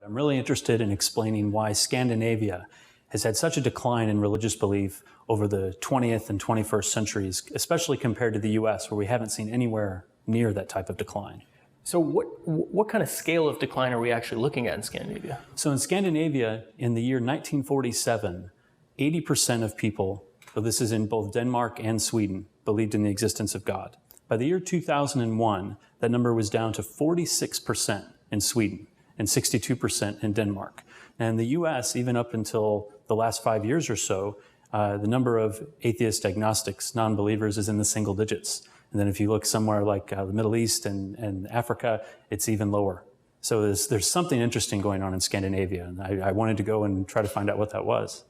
I'm really interested in explaining why Scandinavia has had such a decline in religious belief over the 20th and 21st centuries, especially compared to the US, where we haven't seen anywhere near that type of decline. So what kind of scale of decline are we actually looking at in Scandinavia? So in Scandinavia, in the year 1947, 80% of people, so this is in both Denmark and Sweden, believed in the existence of God. By the year 2001, that number was down to 46% in Sweden and 62% in Denmark. And in the US, even up until the last 5 years or so, the number of atheist agnostics, non-believers, is in the single digits. And then if you look somewhere like the Middle East and Africa, it's even lower. So there's something interesting going on in Scandinavia, and I wanted to go and try to find out what that was.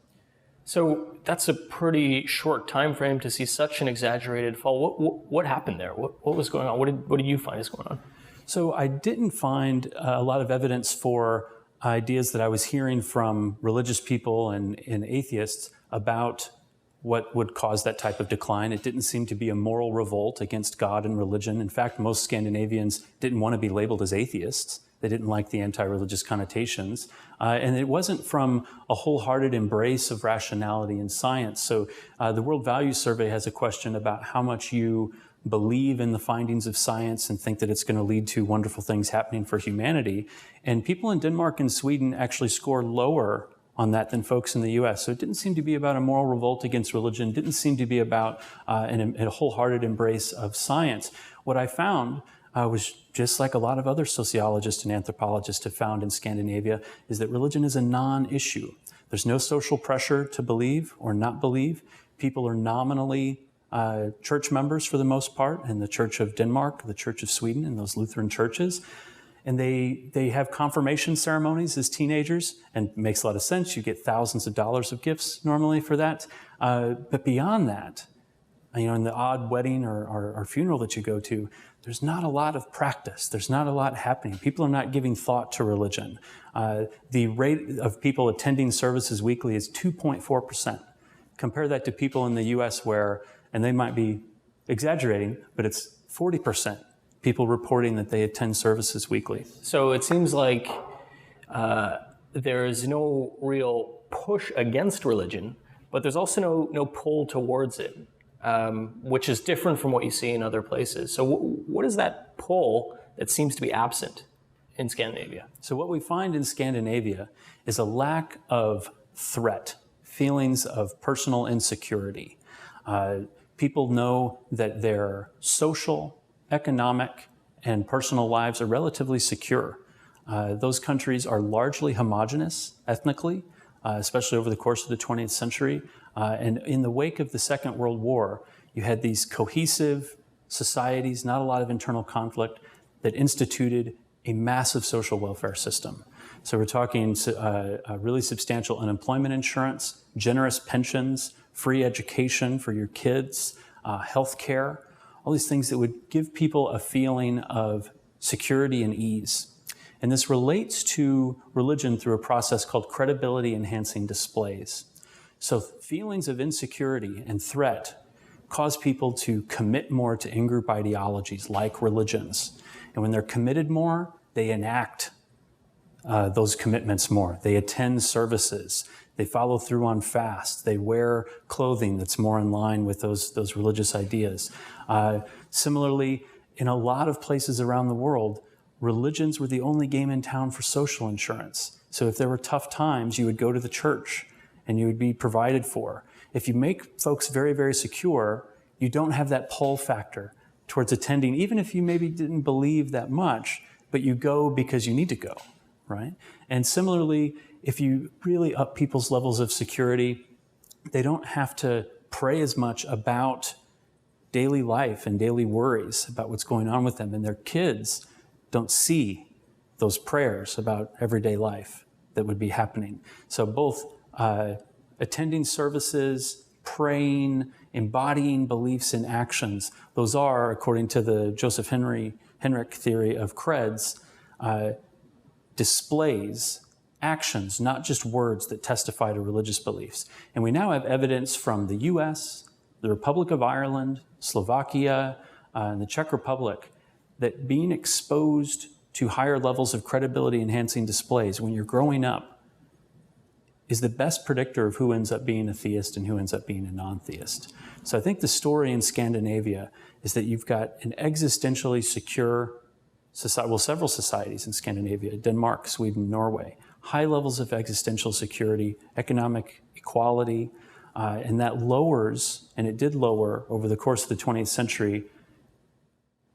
So that's a pretty short time frame to see such an exaggerated fall. What happened there? What was going on? What did you find is going on? So I didn't find a lot of evidence for ideas that I was hearing from religious people and atheists about what would cause that type of decline. It didn't seem to be a moral revolt against God and religion. In fact, most Scandinavians didn't want to be labeled as atheists. They didn't like the anti-religious connotations. And it wasn't from a wholehearted embrace of rationality and science. So the World Values Survey has a question about how much you believe in the findings of science and think that it's going to lead to wonderful things happening for humanity. And people in Denmark and Sweden actually score lower on that than folks in the US. So it didn't seem to be about a moral revolt against religion, didn't seem to be about a wholehearted embrace of science. What I found was just like a lot of other sociologists and anthropologists have found in Scandinavia, is that religion is a non-issue. There's no social pressure to believe or not believe. People are nominally church members for the most part in the Church of Denmark, the Church of Sweden, and those Lutheran churches. And they have confirmation ceremonies as teenagers, and it makes a lot of sense. You get thousands of dollars of gifts normally for that. But beyond that, in the odd wedding or funeral that you go to, there's not a lot of practice. There's not a lot happening. People are not giving thought to religion. The rate of people attending services weekly is 2.4%. Compare that to people in the US where, and they might be exaggerating, but it's 40%. People reporting that they attend services weekly. So it seems like there is no real push against religion, but there's also no pull towards it, which is different from what you see in other places. So what is that pull that seems to be absent in Scandinavia? So what we find in Scandinavia is a lack of threat, feelings of personal insecurity. People know that their social, economic, and personal lives are relatively secure. Those countries are largely homogenous ethnically, especially over the course of the 20th century. And in the wake of the Second World War, you had these cohesive societies, not a lot of internal conflict, that instituted a massive social welfare system. So we're talking really substantial unemployment insurance, generous pensions, free education for your kids, health care, all these things that would give people a feeling of security and ease. And this relates to religion through a process called credibility-enhancing displays. So feelings of insecurity and threat cause people to commit more to in-group ideologies like religions. And when they're committed more, they enact those commitments more. They attend services. They follow through on fasts. They wear clothing that's more in line with those religious ideas. Similarly, in a lot of places around the world, religions were the only game in town for social insurance. So if there were tough times, you would go to the church and you would be provided for. If you make folks very, very secure, you don't have that pull factor towards attending, even if you maybe didn't believe that much, but you go because you need to go. Right? And similarly, if you really up people's levels of security, they don't have to pray as much about daily life and daily worries about what's going on with them. And their kids don't see those prayers about everyday life that would be happening. So both attending services, praying, embodying beliefs in actions, those are, according to the Joseph Henrich theory of creds, displays, actions, not just words that testify to religious beliefs. And we now have evidence from the US, the Republic of Ireland, Slovakia, and the Czech Republic that being exposed to higher levels of credibility enhancing displays when you're growing up is the best predictor of who ends up being a theist and who ends up being a non-theist. So I think the story in Scandinavia is that you've got an existentially secure society, well, several societies in Scandinavia, Denmark, Sweden, Norway, high levels of existential security, economic equality, and that lowers, and it did lower over the course of the 20th century,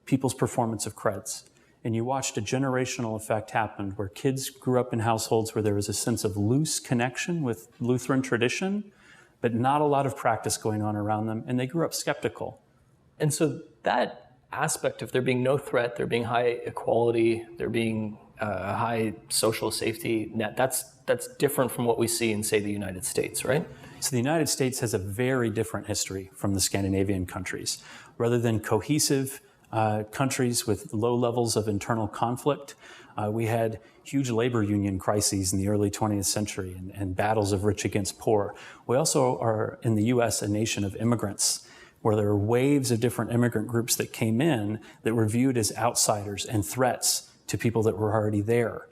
people's performance of creds. And you watched a generational effect happen where kids grew up in households where there was a sense of loose connection with Lutheran tradition, but not a lot of practice going on around them, and they grew up skeptical. And so that aspect of there being no threat, there being high equality, there being a high social safety net, that's different from what we see in, say, the United States, right? So the United States has a very different history from the Scandinavian countries. Rather than cohesive countries with low levels of internal conflict, we had huge labor union crises in the early 20th century and battles of rich against poor. We also are, in the US, a nation of immigrants, where there were waves of different immigrant groups that came in that were viewed as outsiders and threats to people that were already there.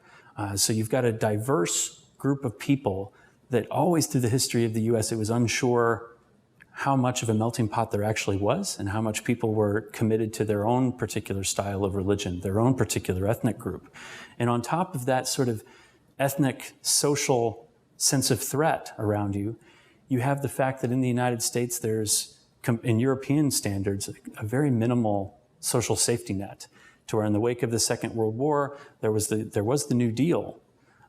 So you've got a diverse group of people that always through the history of the US, it was unsure how much of a melting pot there actually was and how much people were committed to their own particular style of religion, their own particular ethnic group. And on top of that sort of ethnic, social sense of threat around you, you have the fact that in the United States, there's, in European standards, a very minimal social safety net, to where in the wake of the Second World War, there was the New Deal,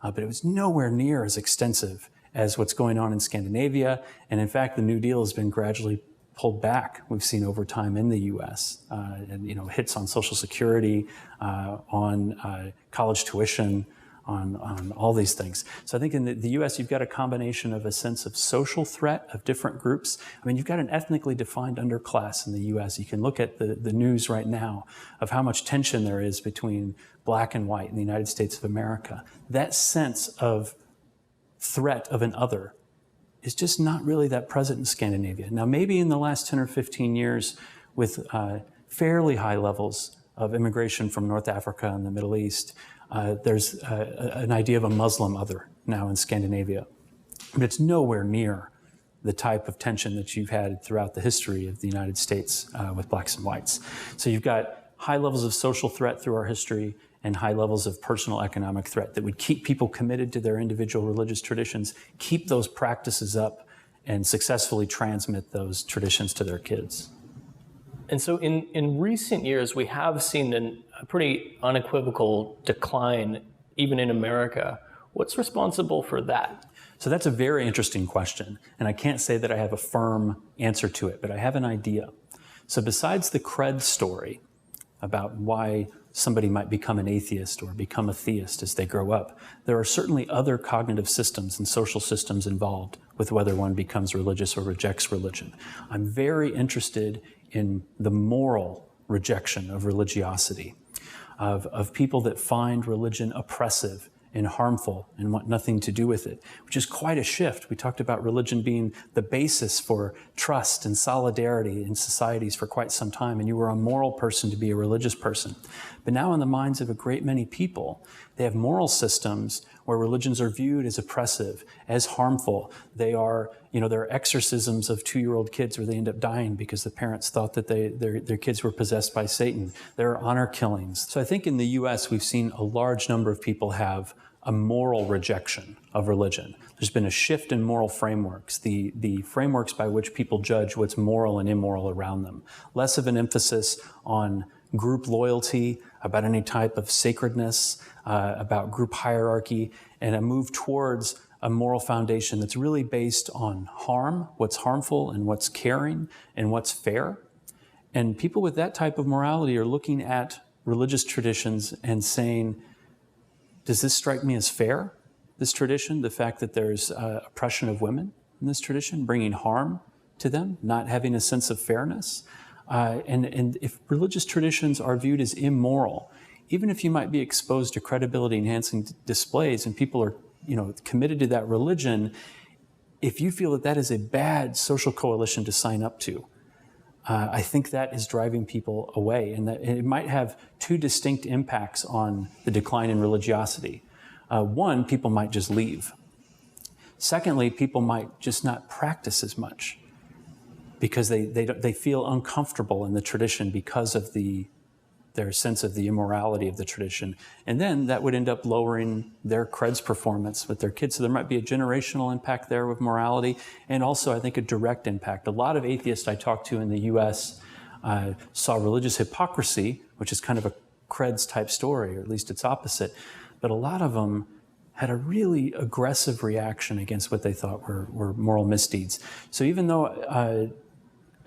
but it was nowhere near as extensive as what's going on in Scandinavia. And in fact, the New Deal has been gradually pulled back. We've seen over time in the US, and hits on Social Security, on college tuition, on all these things. So I think in the US, you've got a combination of a sense of social threat of different groups. I mean, you've got an ethnically defined underclass in the US. You can look at the news right now of how much tension there is between black and white in the United States of America. That sense of threat of an other is just not really that present in Scandinavia. Now, maybe in the last 10 or 15 years with fairly high levels of immigration from North Africa and the Middle East, there's an idea of a Muslim other now in Scandinavia. But it's nowhere near the type of tension that you've had throughout the history of the United States with blacks and whites. So you've got high levels of social threat through our history and high levels of personal economic threat that would keep people committed to their individual religious traditions, keep those practices up, and successfully transmit those traditions to their kids. And so in recent years, we have seen a pretty unequivocal decline, even in America. What's responsible for that? So that's a very interesting question, and I can't say that I have a firm answer to it, but I have an idea. So besides the cred story about why somebody might become an atheist or become a theist as they grow up, there are certainly other cognitive systems and social systems involved with whether one becomes religious or rejects religion. I'm very interested in the moral rejection of religiosity, of people that find religion oppressive and harmful and want nothing to do with it, which is quite a shift. We talked about religion being the basis for trust and solidarity in societies for quite some time, and you were a moral person to be a religious person. But now in the minds of a great many people, they have moral systems where religions are viewed as oppressive, as harmful. They are, there are exorcisms of 2-year-old kids where they end up dying because the parents thought that their kids were possessed by Satan. There are honor killings. So I think in the US, we've seen a large number of people have a moral rejection of religion. There's been a shift in moral frameworks, the frameworks by which people judge what's moral and immoral around them. Less of an emphasis on group loyalty, about any type of sacredness, about group hierarchy, and a move towards a moral foundation that's really based on harm, what's harmful and what's caring and what's fair. And people with that type of morality are looking at religious traditions and saying, does this strike me as fair, this tradition? The fact that there's oppression of women in this tradition, bringing harm to them, not having a sense of fairness. And if religious traditions are viewed as immoral, even if you might be exposed to credibility-enhancing displays and people are, committed to that religion, if you feel that that is a bad social coalition to sign up to, I think that is driving people away, and that it might have two distinct impacts on the decline in religiosity. One, people might just leave. Secondly, people might just not practice as much because they feel uncomfortable in the tradition because of their sense of the immorality of the tradition. And then that would end up lowering their creds performance with their kids. So there might be a generational impact there with morality, and also I think a direct impact. A lot of atheists I talked to in the US saw religious hypocrisy, which is kind of a creds type story, or at least its opposite. But a lot of them had a really aggressive reaction against what they thought were moral misdeeds. So even though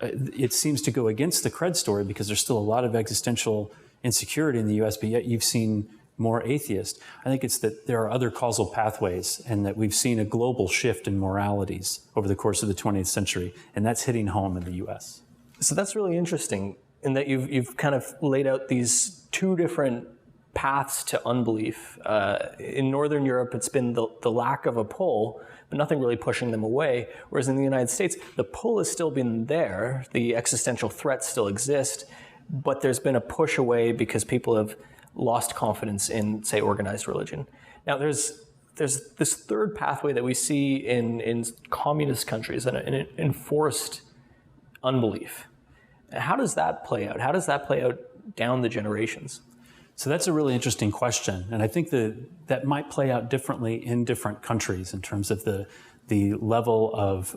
it seems to go against the cred story because there's still a lot of existential insecurity in the US, but yet you've seen more atheists. I think it's that there are other causal pathways, and that we've seen a global shift in moralities over the course of the 20th century, and that's hitting home in the US. So that's really interesting in that you've kind of laid out these two different paths to unbelief. In Northern Europe, it's been the lack of a pull, but nothing really pushing them away. Whereas in the United States, the pull has still been there. The existential threats still exist, but there's been a push away because people have lost confidence in, say, organized religion. Now, there's this third pathway that we see in communist countries, an enforced unbelief. How does that play out? How does that play out down the generations? So that's a really interesting question, and I think that might play out differently in different countries in terms of the level of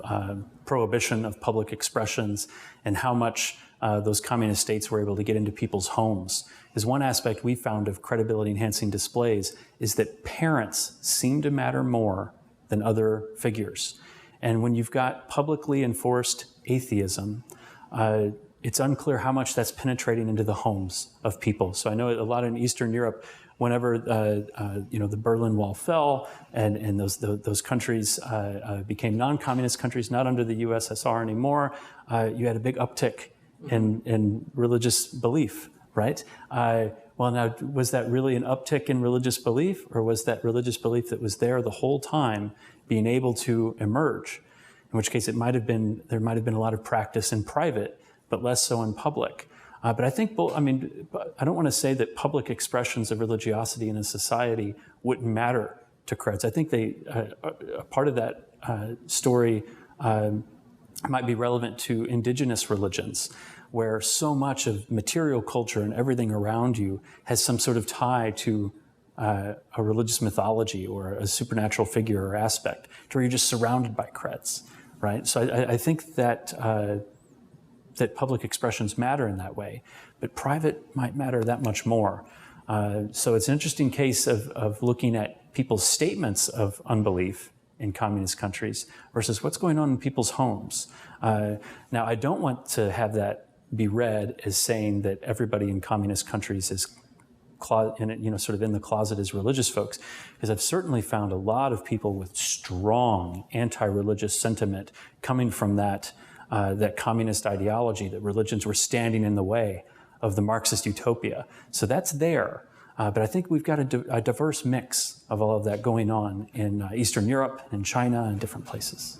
prohibition of public expressions and how much those communist states were able to get into people's homes. Is one aspect we found of credibility-enhancing displays is that parents seem to matter more than other figures. And when you've got publicly enforced atheism, it's unclear how much that's penetrating into the homes of people. So I know a lot in Eastern Europe, whenever the Berlin Wall fell and those countries became non-communist countries, not under the USSR anymore, you had a big uptick in religious belief, right? Well, now, was that really an uptick in religious belief, or was that religious belief that was there the whole time being able to emerge? In which case, there might have been a lot of practice in private, but less so in public. But I think, I don't want to say that public expressions of religiosity in a society wouldn't matter to creds. I think a part of that story might be relevant to indigenous religions, where so much of material culture and everything around you has some sort of tie to a religious mythology or a supernatural figure or aspect, to where you're just surrounded by creds, right? So I think that public expressions matter in that way, but private might matter that much more. So it's an interesting case of looking at people's statements of unbelief in communist countries versus what's going on in people's homes. Now, I don't want to have that be read as saying that everybody in communist countries is sort of in the closet as religious folks, because I've certainly found a lot of people with strong anti-religious sentiment coming from that communist ideology, that religions were standing in the way of the Marxist utopia. So that's there. But I think we've got a diverse mix of all of that going on in Eastern Europe and China and different places.